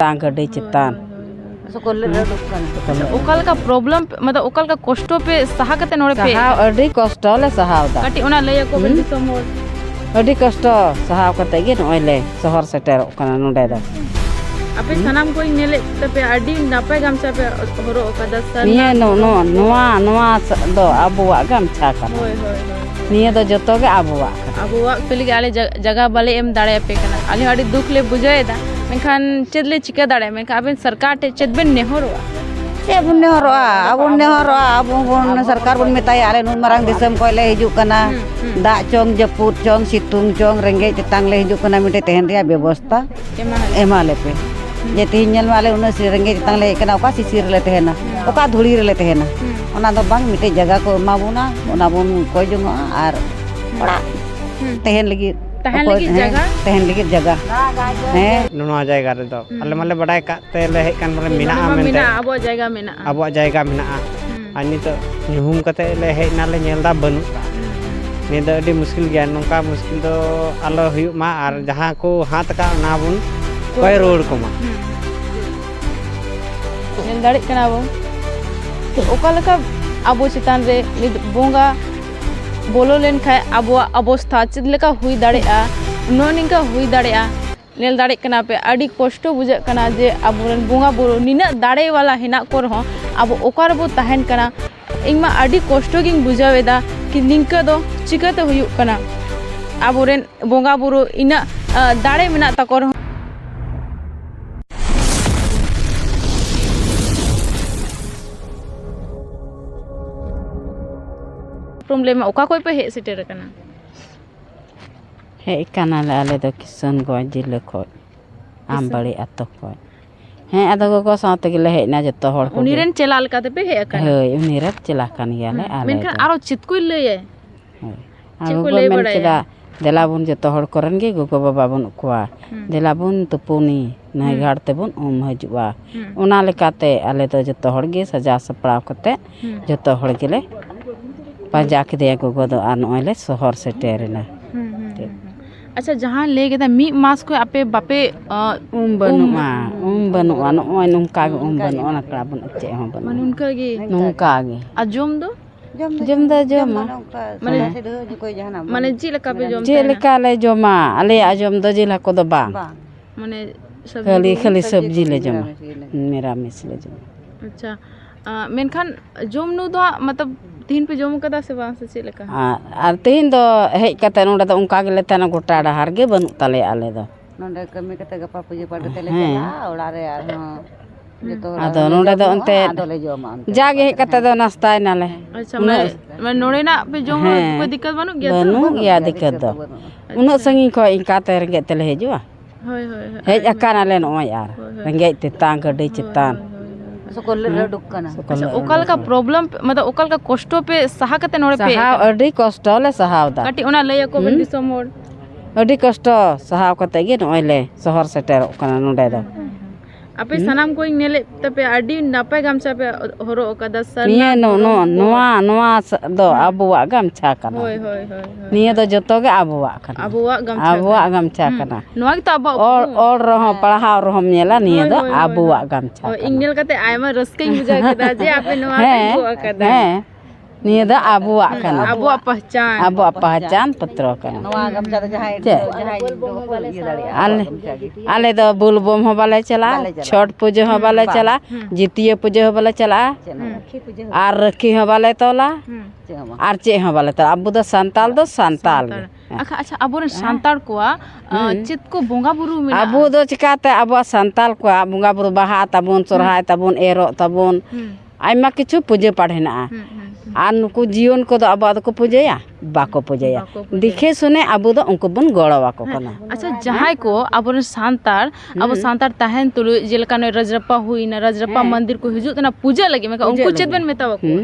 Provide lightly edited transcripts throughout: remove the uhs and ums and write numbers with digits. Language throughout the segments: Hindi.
गाड़ी चितान ओकल का प्रॉब्लम मतलब ओकल का कष्टो पे सहा कते नोड़े पे सहाव अड़ी कष्ट ले सहावदा कटी ओना लय को बन दिसम मोर अड़ी कष्ट सहाव कते गे नोय ले शहर सेटर कना नोडे दा आपे सनाम कोई नेले तपे अड़ी नापे गामचा पे हरो ओकदा सर निये नोआ दो अबुआ गामछा का होय होय निये दो जतो गे अबुआ अबुआ पेली आले जगह बाले एम दाड़े पे कना आले अड़ी दुख ले बुझाएदा मेखान चेदले चिका दाड़े मेखा अबेन सरकार टे चेदबेन नेहरोआ चेबुन नेहरोआ अबुन सरकार बुन मेताय आले नुन मारांग दिसम को ले हिजु कना दा चोंग जपुत चोंग सितुंग चोंग रेंगे चितांग ले हिजु कना मिटे तेहन रिया व्यवस्था एमाले पे जे तिहिन वाले उन रेंगे चितांग ले कना ओका सिसिर ले तेहना ओका धुड़ी रे ले तेहना ओना दो बांग मिटे जगह को एमाबुना ओना बुन कोय जोंगा आर ओड़ा तेहन लगी तहन लगी जगह है नुनवा जायगा रे दो अले माले बडाय का ते ले हे कान माले मिना मेनते अबो जायगा मेना अनि तो निहुम कते ले हे नाले नेलदा बनु ने दो अडी मुश्किल गया नोका मुश्किल दो आलो हुयु मा आर जहां को हाथ का ना बुन कोई रोड को मा नेल दाड़ी कना बो ओकालका अबो चितान रे बोंगा बोलो लेन खाए अब अवस्था चेदलेका हुई दाड़ेआ नोनिंका हुई दाड़ेआ नेल दाड़े कना पे अड़ी कष्ट बुझे कना जे अबोरन बोंगा बुरु निना दाड़े वाला हेना को रहो अब ओकार बो तहन कना इमा अड़ी कष्ट गिंग बुझावेदा कि निंका दो चिकाते हुयु कना अबोरन बोंगा बुरु इना दाड़े मेना तको रहो प्रॉब्लम ओका कोई पे हे सिटेर कना हे कना ले आले दो किशनगंज जिले खो आमबाड़ी अतो खो हे आदो को साथे गेले हे ना जतो हड़ को उनीरेन चलाल काते पे हे कना हे उनीरे चला कन गेले आले मेनखान आरो चित कोई लय आगो मेन केदा देलाबुन जतो हड़ करन गे गोगो बाबा बुन कोआ देलाबुन तुपुनी नई घाटते बुन हजुआ ओना लेकाते आले दो जतो हड़ गे सजा सपड़ाव कते जतो हड़ गेले पंजा के दे गोगो दो आ नोले शहर से टेरना अच्छा जहां ले गेदा मी मास को आपे बापे बनुआ नोय नुका गे बनुआ ना कड़ा बुन अचे हो बन मन उनका गे नुका गे अजोम दो जमा माने जी लका पे जोम जे लेका ले जोमा आले अजोम दो जिला को दो बा माने खाली सब्जी ले जोमा मेरा मिस ले जोमा अच्छा मेनखान जोम नु दो मतलब तीन पे जोम कदा से बा से चे लका आर तीन दो हेज कते नोडे दो उनका गेले तना गोटा डहार गे बनु तले आले दो नोडे कमी कते गपा पूजे पाटे तेले चला ओड़ा रे यार हां आदो नोडे दो अंते जागे हेज कते दो नाश्ता नाले अच्छा मैं नोडे ना पे जोम कोई दिक्कत बनु गया दिक्कत दो उन संगी को इनका ते रंगे तेले हेजुआ होय हेज अकाना ले नोय यार रंगे तिता गड्डी चितान अच्छा ओकल का प्रॉब्लम मतलब ओकल का कष्टो पे सहा कते नोड़े पे सहाव अड़ी कष्ट ले सहावदा कटी ओना लय को बन दिसम मोर अड़ी कष्ट सहाव कते गे नोय ले शहर सेटर कना नोडे दो आपे सनाम कोई नेले तपे अड़ी नापे गामचा पे हरो ओकदा सर निये नोआ दो अबुआ गामछा कना होय निये दो जतो गे अबुआ कना अबुआ गामछा कना नोआ के तो अब और रहो पढ़ाव रहो मेला निये दो अबुआ गामछा इंगनेल कते आयमा रस्के बुझा केदा जे आपे नोआ के ओकदा निये दो अबुआ कना अबुआ पहचान पत्र कना नवा गमचा जहां आले दो बुलबम हो वाले चला छठ पूजा हो वाले चला जितिया पूजा हो वाले चला आर रखी हो वाले तोला आर चे हो वाले तो अब दो संताल अच्छा अब सांताड़ को चित को बोंगा बुरु में अब दो चिकाते अब संताल को बोंगा बुरु बाहा तबुन सोरहाय तबुन एरो तबुन आयमा किछु पूजा पाठ हेना आर नुकु जीवन को अब को पूजया बाको पूजया दिखे सुने अब दो उनको बन गड़वा को कना अच्छा जहां को अब सांतार तहन तुलु जेलका ने रजरप्पा हुई ना रजरप्पा मंदिर को हिजु तना पूजा लगे मैं उनको चेतबन मेताव को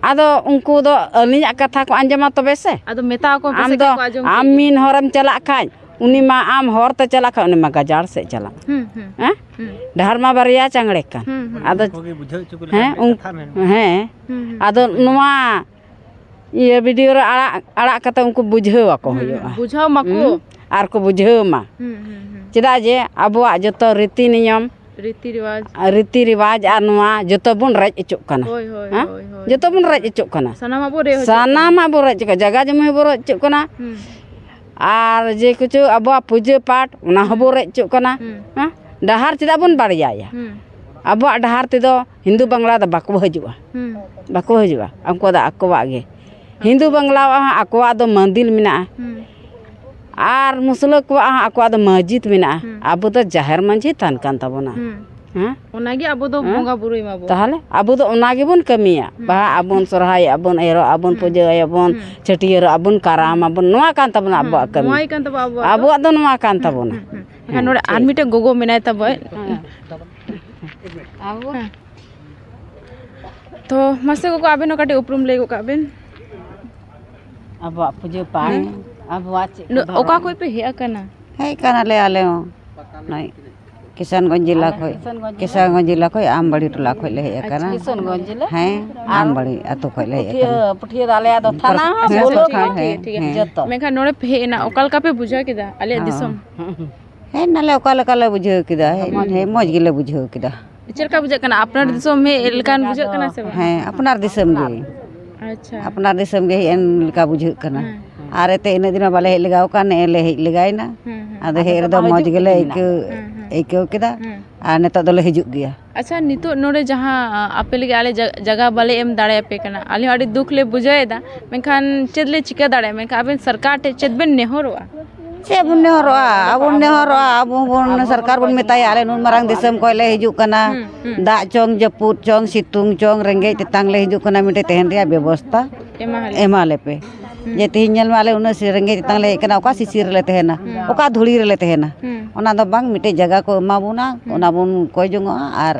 आदो उनको दो अलिया कथा को अंजमा तबे से आदो मेता को आम दो आम मीन हरम चला खाय उनी मा आम हर ते चला खा उनी मा गजार से चला हैं डहर मा बरिया चांगड़े का आदो हैं आदो नुआ ये वीडियो रे आड़ा कते उनको बुझावा को होयो बुझाव मको आर को बुझाव मा चेदा जे अबुआ जतो रीति नियम रीति रिवाज और नवा जतो बन रज अचुक कना जतो बन रज अचुक कना सानामा बो रज का जगह जमे बो रज अचुक कना और जे कुछ अबुआ पूजा पाठ उना हबो रज अचुक कना डहार चेदा बन बाड़िया अबुआ डहार तेदो हिंदू बांग्ला दा बाको हजुआ उनको दा अकोवा गे हिंदू बांग्ला अकोवा दो मंदिर मेना और मुसला को अकोवा दो मस्जिद मेना अब तो जाहिर मंझी थान कान तबना ओनागे अब दो बोंगा बुरुई माबो ताहले अब तो ओनागे बन कमिया बहा अबन सोरहाय अबन एरो अबन पूजा अबन छटियर अबन कराम अबन नवा कान तबना अब कमी नवाई कान तब अब दो नवा कान तबना नोडे आर मिटे गोगो मेनाय तबय तो मसे को आबेन काटे उपरुम लेगो काबेन अब पूजा पाठ अब वाच ओका कोई पे हे कना है काना ले आले हो नहीं किशनगंज जिला खो आमबाड़ी टोला खो ले हे काना किशनगंज जिला है आमबाड़ी अतो खो ले हे पुठिया दाले दो थाना बोलो ठीक है जतो मेखा नोडे पे ना ओकाल का पे बुझा केदा आले दिसम है नाले ओकाल काले बुझे किदा है मौज गिले बुझे किदा चलका बुझा कना अपना दिसम में एलकान बुझा कना से है अपनार दिसम गे अच्छा अपनार दिसम गे एन लका बुझे कना आरे ते इन दिन बाले लगाव काने ले लगाइना आदे हेर दो मौज गेले एक किदा आ नेता दले हिजुग गया अच्छा नितो नोडे जहां आपे लगे आले जगह बाले एम दाड़े पे कना आले अड़ी दुख ले बुझाएदा मेखान चेदले चिका दाड़े मेखा आबेन सरकार टे चेदबेन नेहरोआ से बुन नेहरोआ अब बुन सरकार बुन मेताया आले नुन मारंग दिसम को ले हिजुग कना दा चोंग जपुत चोंग सितुंग चोंग रेंगे तेतांग ले हिजुग कना मिटे तेहन रिया व्यवस्था एमाले पे जे तिहिन वाले उन रेंगे तेतांग ले कना ओका सिसिर ले तेहना ओका धुड़ी रे ले तेहना ओना दो बांग मिटे जगह को एमा बुना ओना बुन कोय जोंगा आर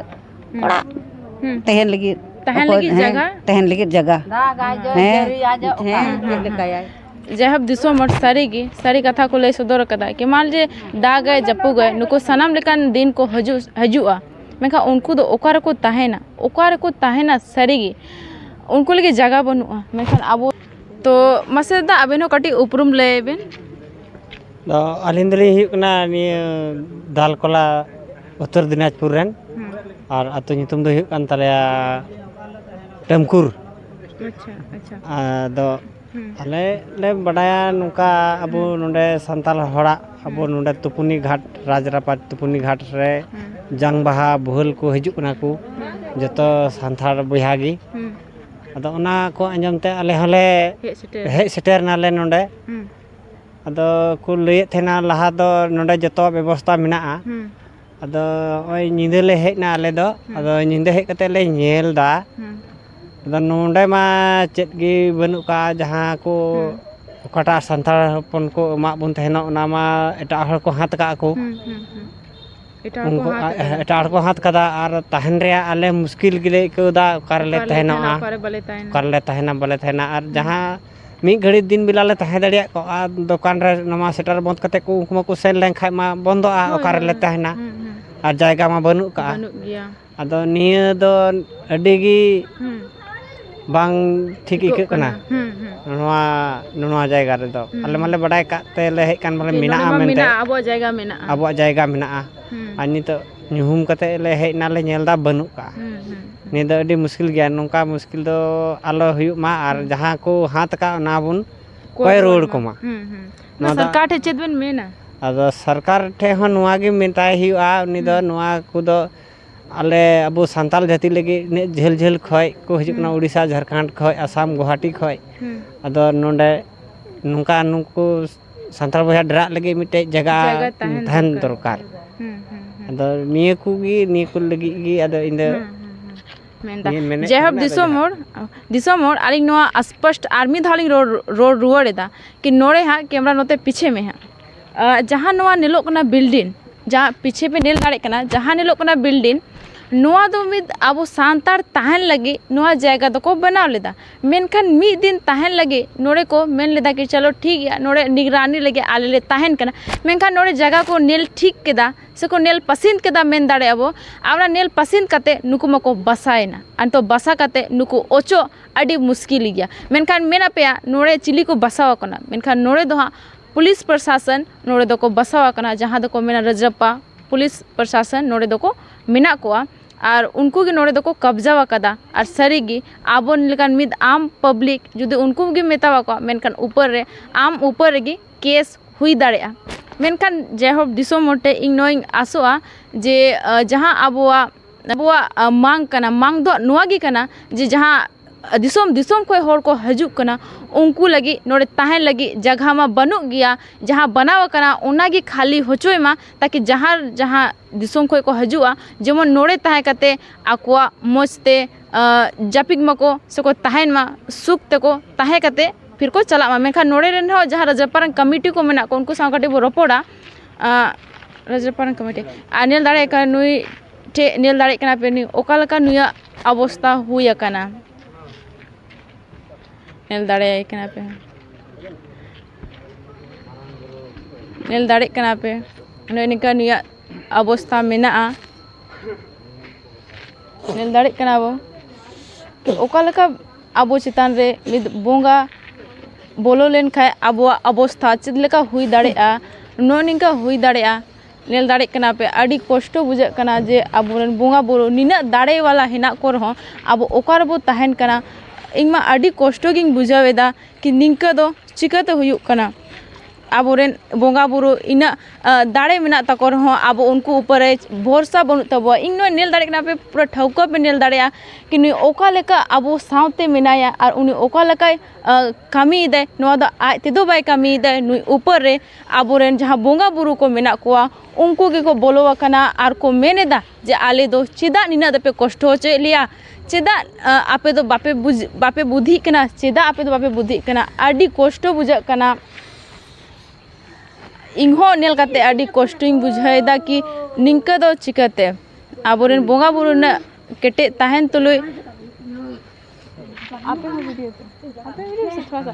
ओड़ा तेहन लगी जगह जहब दिसो मठ सारी कथा को ले सदर कदा कि मान जे दाग गए जपू गए नुको सनम लेकान दिन को हजुआ मेखा उनको दो ओकार को ताहेना सारी उनको लगे जगह बनुआ मेखान अब तो मसेदा अबेनो कटी उपरुम लेबेन दो अलिन दली हुकना नि दालकोला उत्तर दिनाजपुर रेन और अतो नितुम दो हुकन तलेया टमकुर अच्छा दो अले ले बडाया नुका अब नोंडे संताल होड़ा अब नोंडे तुपुनी घाट राजरापा तुपुनी घाट रे जंग बहा बुहल को हिजुकना को जतो संथाल बुहागी अदो ओना को अंजमते अले हले हे सेटर नाले नोंडे अदो को लय थेना लहा दो नोंडे जतो व्यवस्था मेना अदो ओय निंदले हेना अले दो अदो निंदे हे कते ले नेल दा अदो नोंडे मा चेत गी बनु का जहां को ओकाटा संथाल हपन को मा बुन थेना ओना मा एटा हर को हाथ का को एटा को हाथ कदा और तहन रे आले मुश्किल गिले कोदा करले तहना करले तहना बले तहना और जहां मी घड़ी दिन बिलाले तहे दड़िया को आ दुकान रे नमा सेटर बंद कते को उकमा को सेल लेन खाय मा बंदो आ ओकारले तहना और जायगा मा बनु का अदो निया दो अडिगी बांग ठीक इक कना नवा जायगा रे दो अले माले बडाय काते ले हे कान माले मिना मेनते अबो जायगा मेना आ नितो निहुम कते ले हे नाले नेलदा बनु का नि दो अडी मुश्किल गया नोंका मुश्किल दो आलो हुयु मा और जहां को हाथ का ना बुन कोय रोड को मा सरकार ठे चेदबेन मेना अदो सरकार ठे हो नवा गे मेताय हुआ नि दो नवा को दो आले अबो संताल जाति लगे ने झेल झेल खय को हिजुकना उड़ीसा झारखंड खय आसाम गुवाहाटी खय अदो नोंडे नुका नुको संताल बहा डरा लगे मिटे जगह धन दरकार अदो निये को लगी गी अदो इंदे जहब दिसो मोड़ आली नोआ स्पष्ट आर्मी धालिंग रोड रुआड़ेदा कि नोड़े हाँ कैमरा नोते पीछे में हाँ जहाँ नोआ नेलोक कना बिल्डिंग जहाँ पीछे पे नेल दाड़े कना जहाँ नेलोक कना बिल्डिंग नोआ दो मिद अब सांतार ताहन लगे नोआ जायगा दो को बनाव लेदा मेनखान मिद दिन ताहन लगे नोड़े को मेन लेदा कि चलो ठीक है नोड़े निगरानी लगे आले ले ताहन कना मेनखान नोड़े जगह को नेल ठीक केदा से को नेल पसंद केदा मेन दाड़े अब आवरा नेल पसंद कते नुकु मको बसायना अंतो बसा कते नुकु ओचो अडी मुश्किल गया मेनखान मेना पे नोड़े चिली को बसाव कना मेनखान नोड़े दो हाँ पुलिस प्रशासन नोड़े दो को बसावा कना जहाँ दो को मेना रजरप्पा पुलिस प्रशासन नोड़े दो को मेना कोआ और उनको नोड़े दो को कब्जा वकादा और सारीगी आबो निलकान मिद आम पब्लिक जुदे उनको गे मेतावा को मेनकान ऊपर रे आम ऊपर रे केस हुई दाड़ेया मेनकान जेहोब दिसोम मोटे इन नोइंग आसोआ जे जहाँ आबोआ मांग कना मांग दो नुआ गी कना जे जहाँ दिसोम दिसोम कोई होर को हजुक कना उनको लगी नोड़े ताहें लगी जगह मा बनु गया जहाँ बनाव कना उनागी खाली होचोय मा ताकि जहाँ जहाँ दिसोम कोई को हजुआ जेमन नोड़े ताहे कते आकुआ मोजते जापिक मको सको ताहेन मा सुख तको ताहे कते फिर को चला मा मेखा नोड़े रेन हो जहाँ रजरपारन कमिटी को मेना को उनको सावकाटे बो रोपोड़ा रजरपारन कमिटी नेल दाड़े का नुई टे नेल दाड़े कना पे नी ओका लका नुया अवस्था हुई कना नेल दाड़े कना पे नेल दाड़े कना पे नुई निका नुया अवस्था मेना नेल दाड़े कना बो ओका लका आबो चितान रे मिद बोंगा बोलो लेन खाए आबोआ अवस्था चेद लेका हुई दाड़ेआ नो निका हुई दाड़ेआ नेल दाड़े कना पे अड़ी कष्ट बुझे कना जे आबोरन बोंगा बुरु निना दाड़े वाला हेना को रहो आबो ओकार बो ताहेन कना इमा अड़ी कष्ट गिंग बुझावेदा कि निंका दो चिकाते हुयुक कना आबोरेन बोंगा बुरु इना दाड़े मेना तको रहो आबो उनको ऊपर भरोसा बनु तबो इन नो नेल दाड़े कना पे पूरा ठौका पे नेल दाड़ेया कि नुई ओका लेका आबो सावते मेनाया और उनी ओका लेका कामी दे नोआ दो आज तेदो बाय कामी दे नुई ऊपर रे आबोरेन जहाँ बोंगा बुरु को मेना कोआ उनको के को बोलो कना और को मेनेदा जे आले दो चेदा निना दपे कष्ट होचे लिया चेदा आपे दो बापे बुद्धि कना चेदा आपे दो बापे बुद्धि कना आडी कष्ट बुझा कना इहो नेल काते आडी कष्टिंग बुझाएदा कि निंका दो चिकाते आबोरेन बोंगा बुरु न केटे ताहेन तुलुई आपे वीडियो से थोड़ा सा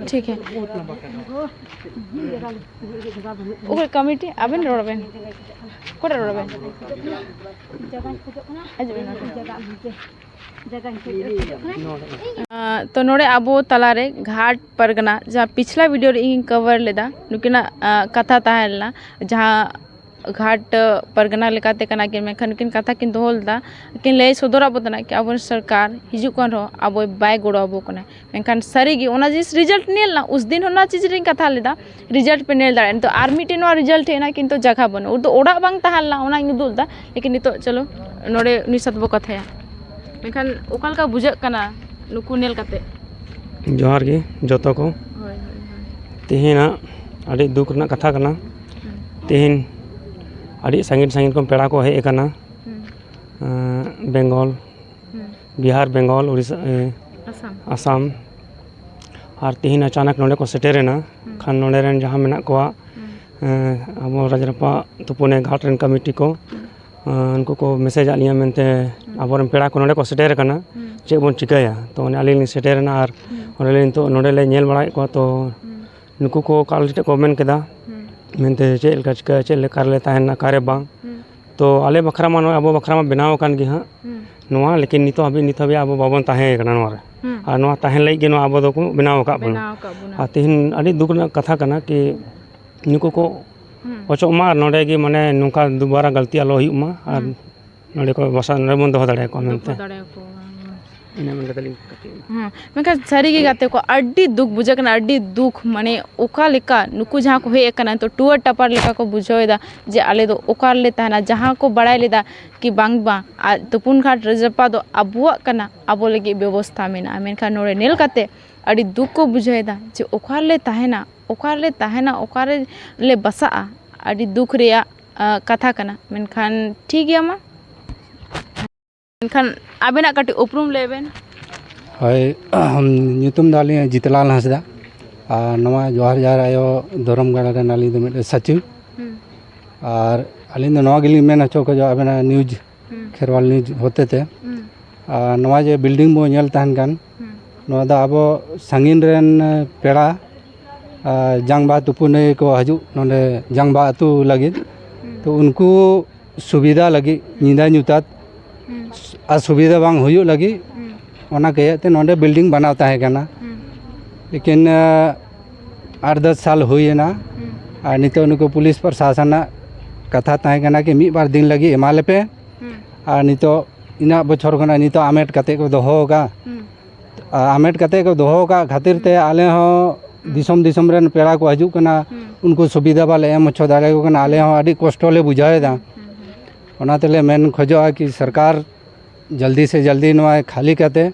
ठीक है ओके कमिटी आबेन रोडबेन कोटा रोडबेन तो नोड़े आबो तलारे घाट परगना जहाँ पिछला वीडियो रे इन कवर लेदा नुकिना कथा ताहेलना जहाँ घाट परगना लेकाते कना कि मेखन किन कथा किन दोहलदा किन लय सदरा बतना कि अब सरकार हिजु कन रो अब बाय गोड़ो अब कना मेखन सारीगी ओना जिस रिजल्ट नेलना उस दिन होना चीज रे कथा लेदा रिजल्ट पे नेल दाड़े तो आर्मी टे नो रिजल्ट हेना किंतु जगह बनो उर तो ओड़ा बांग ताहलना ओना इन दुलदा लेकिन नितो चलो नोड़े उनी सतबो कथाया मेखन ओकाल का बुझक कना नुकु नेल काते जोहार गे जतो को तेहेना अड़ी दुख रना कथा कना तेहेन अड़ी संगीन संगीन को पेड़ा को हेज कना बेंगल बिहार बेंगल उड़ीसा आसाम और तेहेन अचानक नोड़े को सेटेरेना खान नोड़े रेन जहाँ मेना कोआ अब रजरप्पा तुपुने घाट रेन कमिटी को उनको को मैसेज आलिया मेनते अब पेड़ा को नोड़े को सेटेर कना चे बन चिकाया तो अली सेटेरना और ओले तो नोड़े ले नेल बड़ा को तो नुकु को काल को मेन केदा मेनते चे लका चिका चे लेका ले ताहेना कारे बांग तो आले बखरा मा अब बखरा मा बनाव कान गे हां नोआ लेकिन नितो हबी अब बाबन ताहे कना नोआ रे आ नोआ ताहे लई गे नोआ अब दो को बनाव का बना आ तिहिन अड़ी दुख ना कथा कना कि नुकु को ओचो मा नोडे गे माने नुका दोबारा गलती आलो हुई मा और नोडे को बसा नोडे बन दो दाड़े को मेनते इन मन कतली मेका सारी गे गाते को अड्डी दुख बुझकना अड्डी दुख माने ओका लेका नुकु जहाँ को हे कना तो टुअर टपर लेका को बुझोएदा जे आले दो ओकार ले ताना जहाँ को बड़ाई लेदा कि बांग बा तुपुन घाट रजरप्पा दो अबुआ कना अबो लगी व्यवस्था मेना मेनखा नोड़े नेल काते अड्डी दुख को बुझोएदा जे ओकार ले ताहेना ओकार ले बसा अड्डी दुख रेया कथा कना मेनखान ठीक गया मा मेनखान आबेना काटी उपरूम लेबेन हय हम ᱧᱩᱛᱩᱢ ᱫᱟᱞᱤᱧ ᱡᱤᱛᱞᱟᱞ ᱦᱟᱸᱥᱫᱟ ᱟᱨ ᱱᱚᱣᱟ ᱡᱚᱦᱟᱨ ᱡᱚᱦᱟᱨ ᱟᱭᱚ ᱫᱷᱚᱨᱚᱢ ᱜᱟᱲ ᱨᱮᱱ ᱟᱹᱞᱤᱧ ᱫᱚ ᱢᱤᱫᱴᱮᱱ ᱥᱟᱪᱤᱵ ᱟᱨ ᱟᱹᱞᱤᱧ ᱫᱚ ᱱᱚᱣᱟ ᱜᱮᱞᱤᱧ ᱢᱮᱱ ᱦᱚᱪᱚ ᱠᱚᱡᱟ ᱟᱵᱮᱱᱟᱜ ᱱᱤᱭᱩᱡᱽ ᱠᱷᱮᱨᱣᱟᱞ ᱱᱤᱭᱩᱡᱽ ᱦᱚᱛᱮᱛᱮ ᱟᱨ ᱱᱚᱣᱟ ᱡᱮ ᱵᱤᱞᱰᱤᱝ ᱵᱚ ᱧᱮᱞ ᱛᱟᱦᱮᱱ ᱠᱟᱱ ᱱᱚᱣᱟ ᱫᱚ ᱟᱵᱚ ᱥᱟᱺᱜᱤᱧ ᱨᱮᱱ ᱯᱮᱲᱟ ᱡᱟᱝᱵᱟ ᱛᱩᱯᱩᱱᱟᱹᱭ ᱠᱚ ᱦᱤᱡᱩᱜ ᱱᱚᱰᱮ ᱡᱟᱝᱵᱟ ᱟᱹᱛᱩ ᱞᱟᱹᱜᱤᱫ ᱛᱚ ᱩᱱᱠᱩ ᱥᱩᱵᱤᱫᱷᱟ ᱞᱟᱹᱜᱤᱫ ᱧᱤᱫᱟᱹ ᱧᱩᱛᱟᱹᱛ असुविधा बांग हुई लगी ओना कहते नोडे बिल्डिंग बनाव ताहे कना लेकिन 8-10 साल हुईना और नितो नुको पुलिस प्रशासन कथा तहे कना कि मिद बार दिन लगी एमाले पे और नितो इना बछर खना नितो आमेट कते को दोहोगा आमेट कते को दोहोगा खातिर ते आले हो दिसम दिसम रेन पेड़ा को हजू कना उनको सुविधा बाले एम अच्छो दाड़े को कना आले हो अड़ी कष्ट ले बुझाएदा ओना तेले मेन खोजोआ कि सरकार जल्दी से जल्दी नवा खाली करते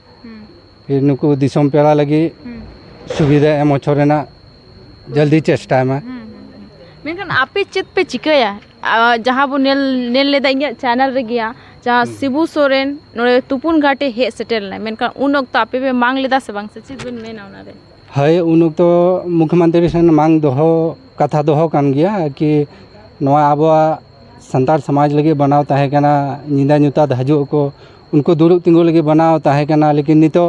फिर नुको दिसम पेड़ा लगी सुविधा एम अच्छो रेना जल्दी चेष्टा में मेनखान आपे चेत पे चिकाया जहाँ बो नेल लेदा इंगे चैनल रे गया जहाँ शिबू सोरेन नोड़े तुपुन घाटे हे सेटेल ना मेनखान उन वक्त आपे पे मांग लेदा से बांग से चीज बन मेना उना रे है उन तो मुख्यमंत्री से मांग दोहो कथा दोहो कान गया कि नवा आबो संतार समाज लगे बनाव ताहे कना निंदा नुता हजू को उनको दुरुब तिंगु लगे बनाव ताहे कना लेकिन नितो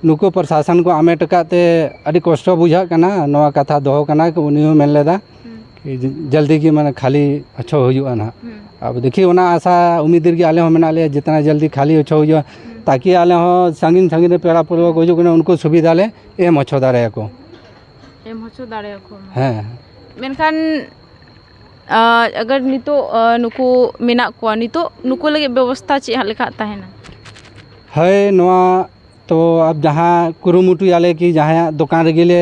नुको प्रशासन को आमेट काते अड़ी कष्ट बुझा कना नवा कथा दोहो कना कि उनी मेन लेदा कि जल्दी की मैंने खाली अच्छो हो ना अब देखिए ओना आशा उम्मीद के आले हो मेना ले जितना जल्दी खाली अच्छो हो ताकि आले हो संगीन संगीन पेड़ा पूर्वक हो उनको सुविधा ले एम अच्छो दाड़े को हैं मेनखान अगर नितो नुको मेना को नितो नुको लगे व्यवस्था चे लेखा ताहेना है नवा तो अब जहाँ कुरुमुटु आले की जहाँ दुकान रेगिले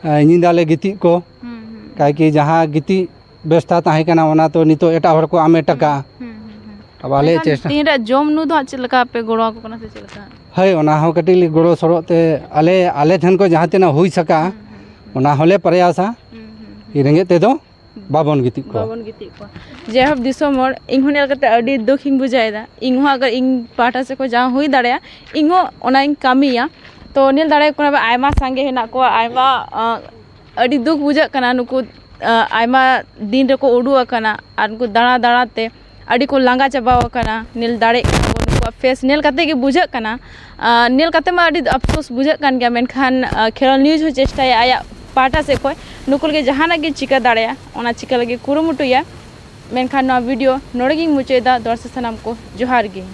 निंदा ले गिती को काहे कि जहाँ गिती व्यवस्था ताहे कना ओना तो नितो एटा हर को आमे टका अब आले चेष्टा तीन जम नु दो चे लका पे गोड़वा को कना से चे लका है ओना हो कटिली गोड़ो सरोते आले ठन को जहाँ तेना हुई सका ओना होले प्रयासा कि रेंगे ते दो बाबन गिती को जे हब दिसो मोर इंग नेल कते अडी दुख इंग बुझायदा इंग अगर इंग पाटा से को जहाँ हुई दाड़या इंग ओना इंग कामिया तो नेल दाड़े को आयमा संगे हेना को आयमा अडी दुख बुझा कना नुको आयमा दिन रे को उडू कना आर नुको दाड़ा दाड़ा ते अडी को लांगा चाबाव कना नेल दाड़े नुको फेस नेल कते के बुझा कना नेल कते मा अडी अफसोस बुझा कान गया मेनखान खेल न्यूज हो चेष्टा आया पाटा से कोई नुकुल के जहाना के चिका दाड़या ओना चिका लगे कुरुमुटुया मेनखान ना वीडियो नोड़गिंग मुचेदा दर्शक सनाम को जोहार गे।